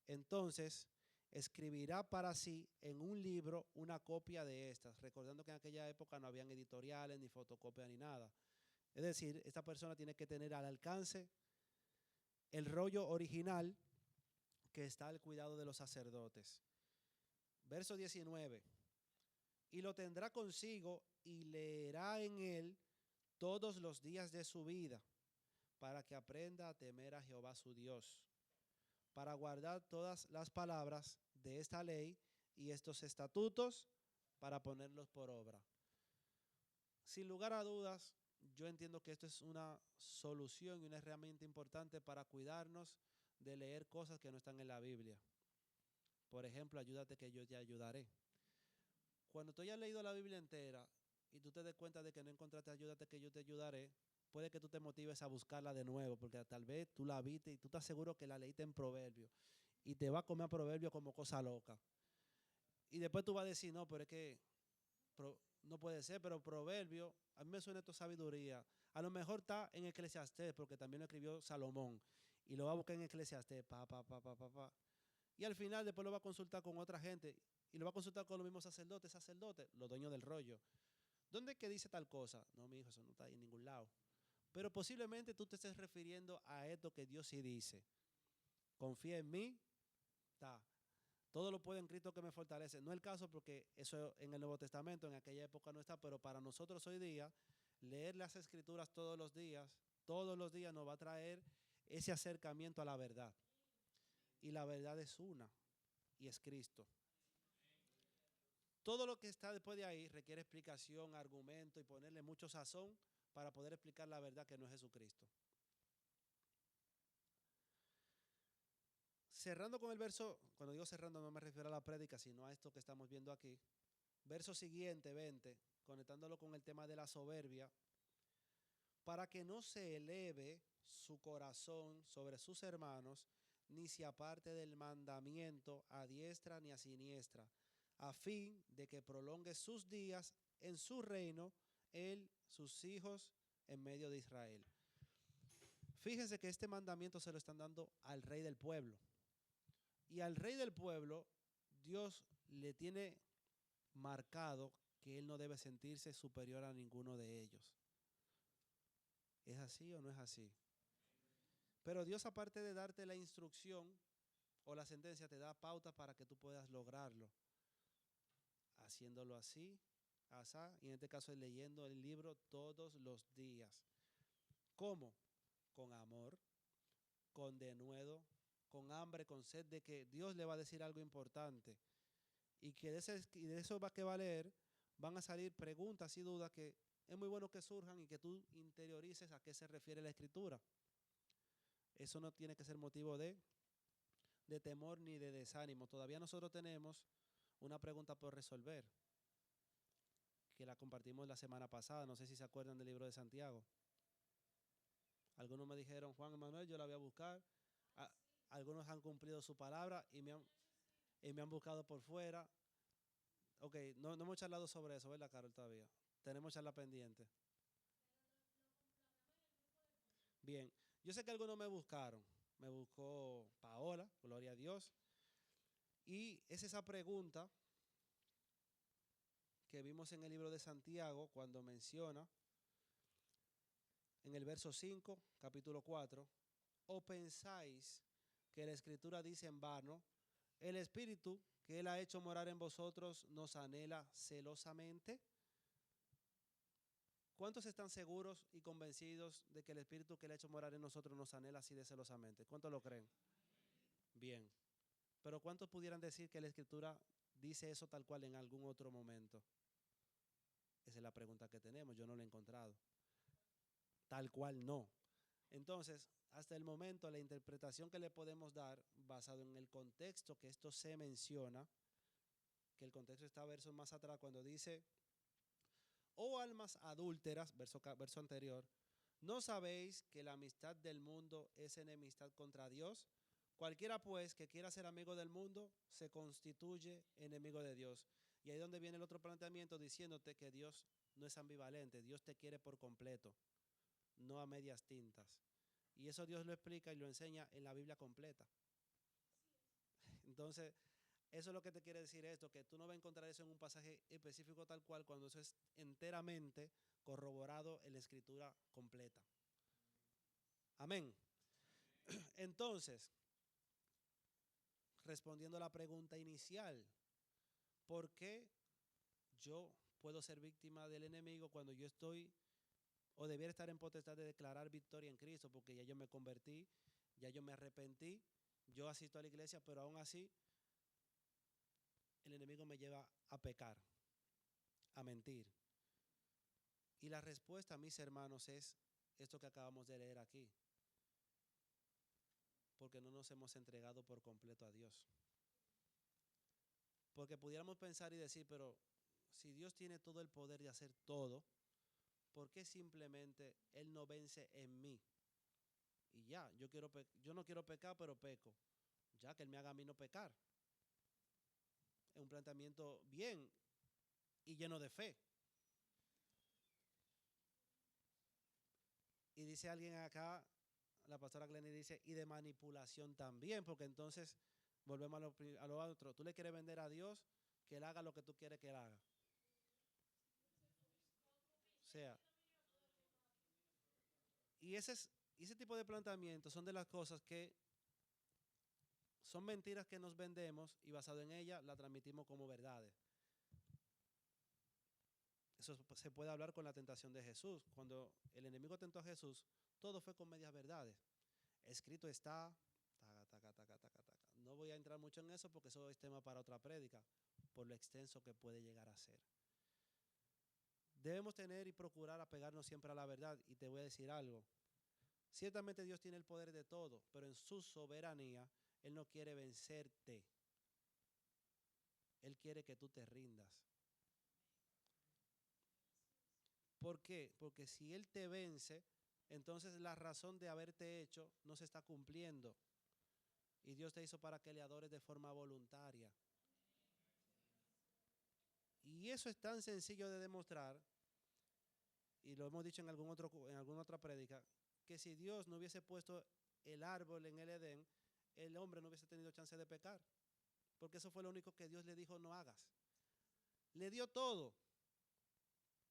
entonces escribirá para sí en un libro una copia de estas, recordando que en aquella época no habían editoriales, ni fotocopias, ni nada. Es decir, esta persona tiene que tener al alcance el rollo original que está al cuidado de los sacerdotes. Verso 19. Y lo tendrá consigo y leerá en él todos los días de su vida, para que aprenda a temer a Jehová su Dios, para guardar todas las palabras de esta ley y estos estatutos, para ponerlos por obra. Sin lugar a dudas, yo entiendo que esto es una solución y una herramienta importante para cuidarnos de leer cosas que no están en la Biblia. Por ejemplo, ayúdate que yo te ayudaré. Cuando tú hayas leído la Biblia entera y tú te des cuenta de que no encontraste ayúdate que yo te ayudaré, puede que tú te motives a buscarla de nuevo, porque tal vez tú la viste y tú estás seguro que la leíste en Proverbio y te va a comer a Proverbio como cosa loca. Y después tú vas a decir, no, pero es que no puede ser, pero Proverbio, a mí me suena esto sabiduría. A lo mejor está en Eclesiastés, porque también lo escribió Salomón, y lo va a buscar en Eclesiastés, y al final después lo va a consultar con otra gente, y lo va a consultar con los mismos sacerdotes, los dueños del rollo. ¿Dónde es que dice tal cosa? No, mi hijo, eso no está ahí en ningún lado. Pero posiblemente tú te estés refiriendo a esto que Dios sí dice. Confía en mí, está. Todo lo puedo en Cristo que me fortalece. No es el caso porque eso en el Nuevo Testamento, en aquella época no está, pero para nosotros hoy día, leer las Escrituras todos los días nos va a traer ese acercamiento a la verdad. Y la verdad es una, y es Cristo. Todo lo que está después de ahí requiere explicación, argumento y ponerle mucho sazón para poder explicar la verdad que no es Jesucristo. Cerrando con el verso, cuando digo cerrando no me refiero a la prédica, sino a esto que estamos viendo aquí. Verso siguiente, 20, conectándolo con el tema de la soberbia, para que no se eleve su corazón sobre sus hermanos, ni se aparte del mandamiento a diestra ni a siniestra, a fin de que prolongue sus días en su reino, él, sus hijos, en medio de Israel. Fíjense que este mandamiento se lo están dando al rey del pueblo. Y al rey del pueblo, Dios le tiene marcado que él no debe sentirse superior a ninguno de ellos. ¿Es así o no es así? Pero Dios, aparte de darte la instrucción o la sentencia, te da pautas para que tú puedas lograrlo. Haciéndolo así, asá, y en este caso es leyendo el libro todos los días. ¿Cómo? Con amor, con denuedo, con hambre, con sed de que Dios le va a decir algo importante. Y que de eso va que va a leer, van a salir preguntas y dudas que es muy bueno que surjan y que tú interiorices a qué se refiere la Escritura. Eso no tiene que ser motivo de temor ni de desánimo. Todavía nosotros tenemos una pregunta por resolver, que la compartimos la semana pasada. No sé si se acuerdan del libro de Santiago. Algunos me dijeron, Juan Manuel, yo la voy a buscar. Algunos han cumplido su palabra y me han buscado por fuera. Ok, no hemos charlado sobre eso, ¿verdad, Carol, todavía? Tenemos charla pendiente. Bien, Yo sé que algunos me buscaron. Me buscó Paola, gloria a Dios. Y es esa pregunta que vimos en el libro de Santiago cuando menciona en el verso 5, capítulo 4, ¿o pensáis que la Escritura dice en vano, el Espíritu que Él ha hecho morar en vosotros nos anhela celosamente? ¿Cuántos están seguros y convencidos de que el Espíritu que Él ha hecho morar en nosotros nos anhela así de celosamente? ¿Cuántos lo creen? Bien. Pero ¿cuántos pudieran decir que la Escritura dice eso tal cual en algún otro momento? Esa es la pregunta que tenemos, yo no la he encontrado. Tal cual no. Entonces, hasta el momento, la interpretación que le podemos dar, basado en el contexto que esto se menciona, que el contexto está versos más atrás, cuando dice, oh almas adúlteras, verso anterior, ¿no sabéis que la amistad del mundo es enemistad contra Dios? Cualquiera pues que quiera ser amigo del mundo se constituye enemigo de Dios. Y ahí es donde viene el otro planteamiento diciéndote que Dios no es ambivalente, Dios te quiere por completo, no a medias tintas. Y eso Dios lo explica y lo enseña en la Biblia completa. Entonces, eso es lo que te quiere decir esto, que tú no vas a encontrar eso en un pasaje específico tal cual cuando eso es enteramente corroborado en la escritura completa. Amén. Entonces, respondiendo a la pregunta inicial, ¿por qué yo puedo ser víctima del enemigo cuando yo estoy o debiera estar en potestad de declarar victoria en Cristo? Porque ya yo me convertí, ya yo me arrepentí, yo asisto a la iglesia, pero aún así el enemigo me lleva a pecar, a mentir. Y la respuesta, mis hermanos, es esto que acabamos de leer aquí. Porque no nos hemos entregado por completo a Dios. Porque pudiéramos pensar y decir, pero si Dios tiene todo el poder de hacer todo, ¿por qué simplemente Él no vence en mí? Y ya, yo no quiero pecar, pero peco. Ya que Él me haga a mí no pecar. Es un planteamiento bien y lleno de fe. Y dice alguien acá, la pastora Glenny dice, y de manipulación también, porque entonces volvemos a lo otro. Tú le quieres vender a Dios que Él haga lo que tú quieres que Él haga. O sea, y ese tipo de planteamientos son de las cosas que son mentiras que nos vendemos y basado en ellas la transmitimos como verdades. Eso se puede hablar con la tentación de Jesús. Cuando el enemigo tentó a Jesús, todo fue con medias verdades. Escrito está, taca, taca, taca, taca, taca. No voy a entrar mucho en eso porque eso es tema para otra prédica, por lo extenso que puede llegar a ser. Debemos tener y procurar apegarnos siempre a la verdad. Y te voy a decir algo. Ciertamente Dios tiene el poder de todo, pero en su soberanía Él no quiere vencerte. Él quiere que tú te rindas. ¿Por qué? Porque si Él te vence, entonces la razón de haberte hecho no se está cumpliendo. Y Dios te hizo para que le adores de forma voluntaria. Y eso es tan sencillo de demostrar, y lo hemos dicho en alguna otra prédica, que si Dios no hubiese puesto el árbol en el Edén, el hombre no hubiese tenido chance de pecar. Porque eso fue lo único que Dios le dijo no hagas. Le dio todo.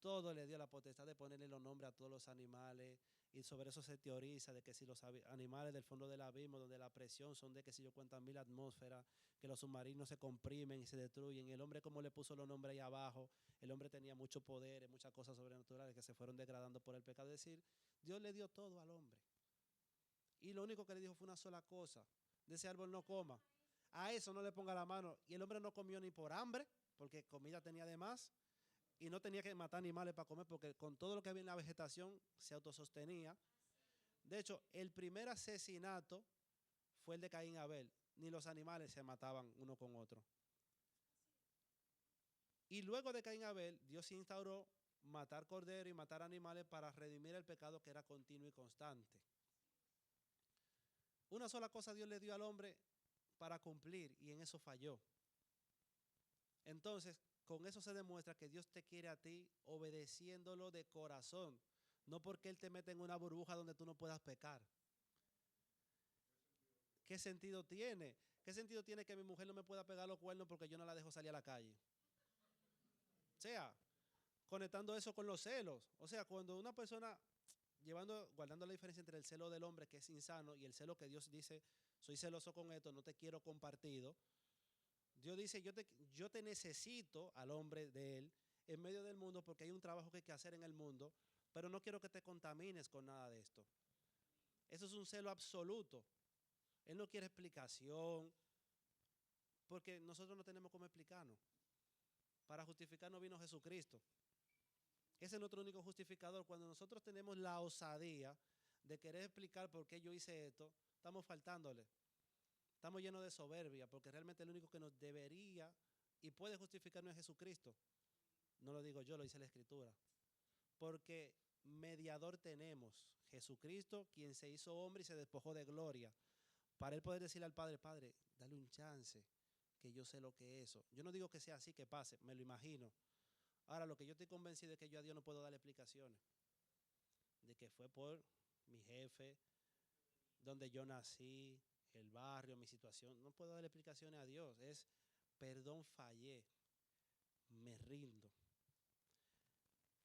Todo le dio la potestad de ponerle los nombres a todos los animales. Y sobre eso se teoriza de que si los animales del fondo del abismo, donde la presión son de que si yo cuentan 1000 atmósferas, que los submarinos se comprimen y se destruyen. El hombre, como le puso los nombres ahí abajo, el hombre tenía mucho poder, muchas cosas sobrenaturales que se fueron degradando por el pecado. Es decir, Dios le dio todo al hombre. Y lo único que le dijo fue una sola cosa: de ese árbol no coma. A eso no le ponga la mano. Y el hombre no comió ni por hambre, porque comida tenía de más, y no tenía que matar animales para comer, porque con todo lo que había en la vegetación se autosostenía. De hecho, el primer asesinato fue el de Caín y Abel. Ni los animales se mataban uno con otro. Y luego de Caín y Abel, Dios instauró matar cordero y matar animales para redimir el pecado que era continuo y constante. Una sola cosa Dios le dio al hombre para cumplir, y en eso falló. Entonces, con eso se demuestra que Dios te quiere a ti obedeciéndolo de corazón, no porque Él te mete en una burbuja donde tú no puedas pecar. ¿Qué sentido tiene? ¿Qué sentido tiene que mi mujer no me pueda pegar los cuernos porque yo no la dejo salir a la calle? O sea, conectando eso con los celos. O sea, cuando una persona guardando la diferencia entre el celo del hombre que es insano y el celo que Dios dice, soy celoso con esto, no te quiero compartido. Dios dice, yo te necesito al hombre de él en medio del mundo porque hay un trabajo que hay que hacer en el mundo, pero no quiero que te contamines con nada de esto. Eso es un celo absoluto. Él no quiere explicación, porque nosotros no tenemos cómo explicarnos. Para justificarnos vino Jesucristo. Ese es nuestro único justificador. Cuando nosotros tenemos la osadía de querer explicar por qué yo hice esto, estamos faltándole. Estamos llenos de soberbia, porque realmente el único que nos debería y puede justificarnos es Jesucristo. No lo digo yo, lo dice la Escritura. Porque mediador tenemos, Jesucristo, quien se hizo hombre y se despojó de gloria, para él poder decirle al Padre, Padre, dale un chance, que yo sé lo que es eso. Yo no digo que sea así, que pase, me lo imagino. Ahora, lo que yo estoy convencido es que yo a Dios no puedo darle explicaciones, de que fue por mi jefe, donde yo nací, el barrio, mi situación. No puedo darle explicaciones a Dios. Es, perdón, fallé, me rindo.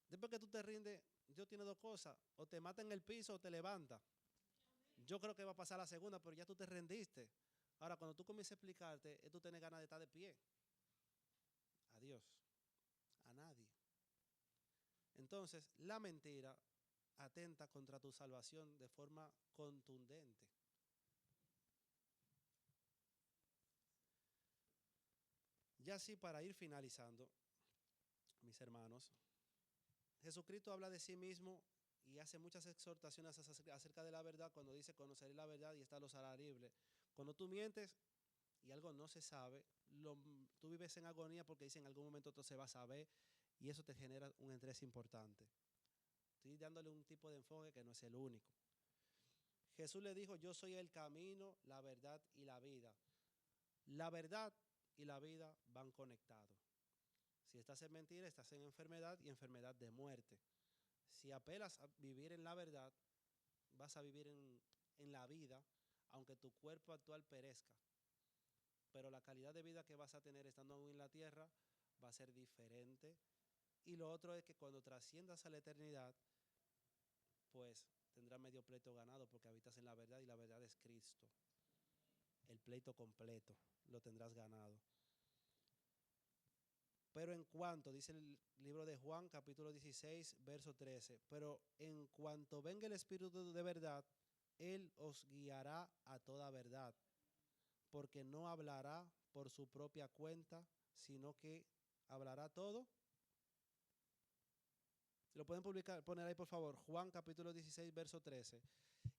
Después que tú te rindes, Dios tiene dos cosas: o te mata en el piso o te levanta. Yo creo que va a pasar la segunda, pero ya tú te rendiste. Ahora, cuando tú comienzas a explicarte, tú tienes ganas de estar de pie. A Dios, a nadie. Entonces, la mentira atenta contra tu salvación de forma contundente. Ya así, para ir finalizando, mis hermanos, Jesucristo habla de sí mismo y hace muchas exhortaciones acerca de la verdad cuando dice, conoceré la verdad y esta los hará libre. Cuando tú mientes y algo no se sabe, tú vives en agonía porque dice en algún momento todo se va a saber y eso te genera un estrés importante. Estoy dándole un tipo de enfoque que no es el único. Jesús le dijo, yo soy el camino, la verdad y la vida. La verdad y la vida van conectados. Si estás en mentira, estás en enfermedad y enfermedad de muerte. Si apelas a vivir en la verdad, vas a vivir en la vida, aunque tu cuerpo actual perezca. Pero la calidad de vida que vas a tener estando aún en la tierra va a ser diferente. Y lo otro es que cuando trasciendas a la eternidad, pues tendrás medio pleito ganado porque habitas en la verdad y la verdad es Cristo. El pleito completo lo tendrás ganado. Pero en cuanto, dice el libro de Juan, capítulo 16, verso 13, pero en cuanto venga el Espíritu de verdad, Él os guiará a toda verdad, porque no hablará por su propia cuenta, sino que hablará todo. Lo pueden poner ahí por favor, Juan capítulo 16, verso 13.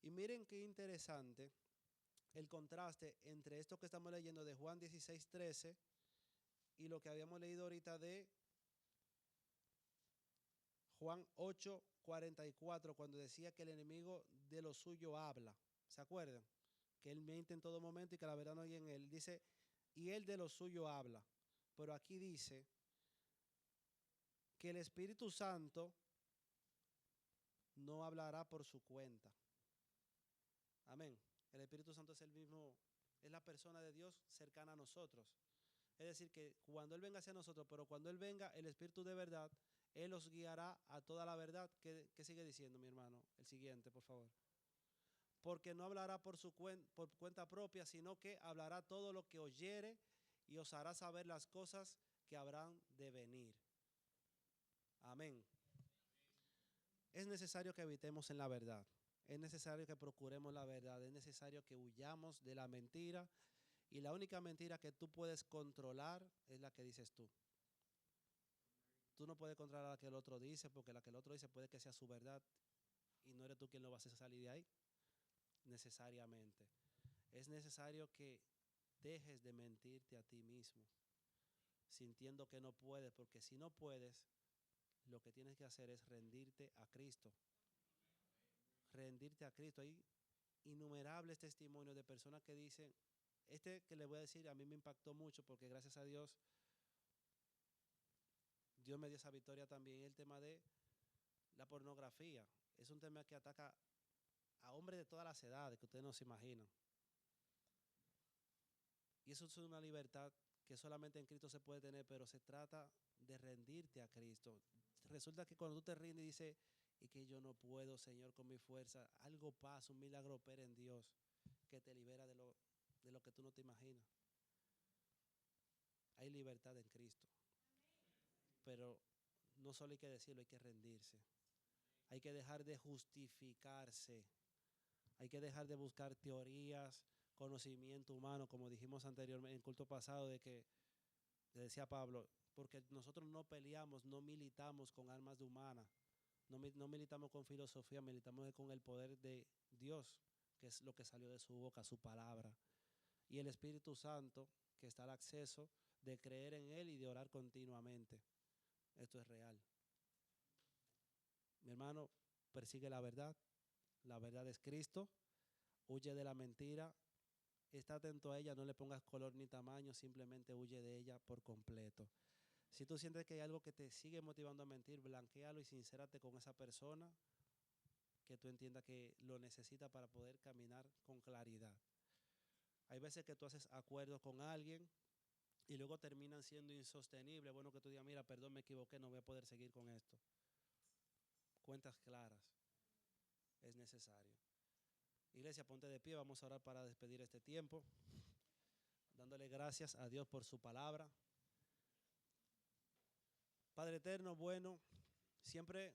Y miren qué interesante el contraste entre esto que estamos leyendo de Juan 16, 13 y lo que habíamos leído ahorita de Juan 8, 44, cuando decía que el enemigo de lo suyo habla. ¿Se acuerdan? Que él miente en todo momento y que la verdad no hay en él. Dice, y él de lo suyo habla. Pero aquí dice que el Espíritu Santo no hablará por su cuenta. Amén. El Espíritu Santo es el mismo, es la persona de Dios cercana a nosotros. Es decir, que cuando Él venga hacia nosotros, pero cuando Él venga, el Espíritu de verdad, Él os guiará a toda la verdad. ¿Qué sigue diciendo, mi hermano? El siguiente, por favor. Porque no hablará por cuenta propia, sino que hablará todo lo que oyere y os hará saber las cosas que habrán de venir. Amén. Es necesario que evitemos en la verdad. Es necesario que procuremos la verdad. Es necesario que huyamos de la mentira. Y la única mentira que tú puedes controlar es la que dices tú. Tú no puedes controlar la que el otro dice, porque la que el otro dice puede que sea su verdad y no eres tú quien lo va a hacer salir de ahí, necesariamente. Es necesario que dejes de mentirte a ti mismo, sintiendo que no puedes, porque si no puedes, lo que tienes que hacer es rendirte a Cristo. Rendirte a Cristo. Hay innumerables testimonios de personas que dicen, este que le voy a decir a mí me impactó mucho porque gracias a Dios me dio esa victoria también. El tema de la pornografía es un tema que ataca a hombres de todas las edades que ustedes no se imaginan. Y eso es una libertad que solamente en Cristo se puede tener, pero se trata de rendirte a Cristo. Resulta que cuando tú te rindes y dices, y que yo no puedo, Señor, con mi fuerza, algo pasa, un milagro opera en Dios que te libera de lo que tú no te imaginas. Hay libertad en Cristo, pero no solo hay que decirlo, hay que rendirse. Hay que dejar de justificarse. Hay que dejar de buscar teorías, conocimiento humano, como dijimos anteriormente en el culto pasado, de que le decía Pablo, porque nosotros no peleamos, no militamos con armas de humana, no militamos con filosofía, militamos con el poder de Dios, que es lo que salió de su boca, su palabra. Y el Espíritu Santo, que está al acceso de creer en Él y de orar continuamente. Esto es real. Mi hermano, persigue la verdad es Cristo, huye de la mentira, está atento a ella, no le pongas color ni tamaño, simplemente huye de ella por completo. Si tú sientes que hay algo que te sigue motivando a mentir, blanquéalo y sincérate con esa persona que tú entiendas que lo necesita para poder caminar con claridad. Hay veces que tú haces acuerdos con alguien y luego terminan siendo insostenibles. Bueno, que tú digas, mira, perdón, me equivoqué, no voy a poder seguir con esto. Cuentas claras, es necesario. Iglesia, ponte de pie, vamos a orar para despedir este tiempo, dándole gracias a Dios por su palabra. Padre eterno, bueno, siempre